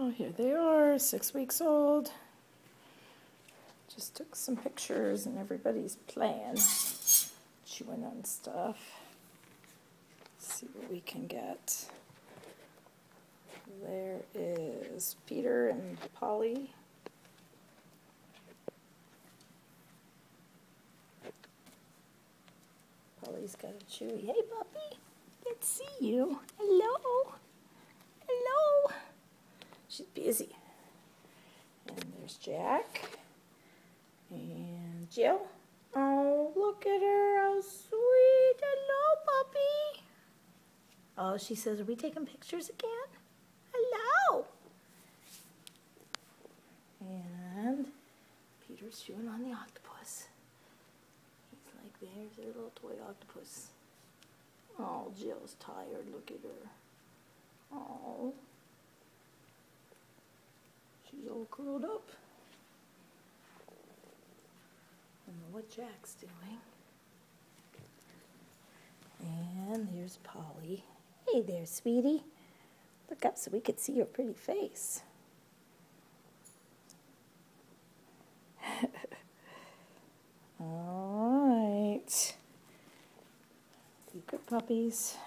Oh, here they are, 6 weeks old. Just took some pictures and everybody's playing, chewing on stuff. Let's see what we can get. There is Peter and Polly. Polly's got a chewy. Hey, puppy. Good to see you. Hello. Hello. She's busy. And there's Jack. And Jill. Oh, look at her. How sweet. Hello, puppy. Oh, she says, are we taking pictures again? Hello. And Peter's chewing on the octopus. He's like, there's a little toy octopus. Oh, Jill's tired. Look at her. Oh. She's all curled up. I don't know what Jack's doing. And there's Polly. Hey there, sweetie. Look up so we could see your pretty face. All right. Be good puppies.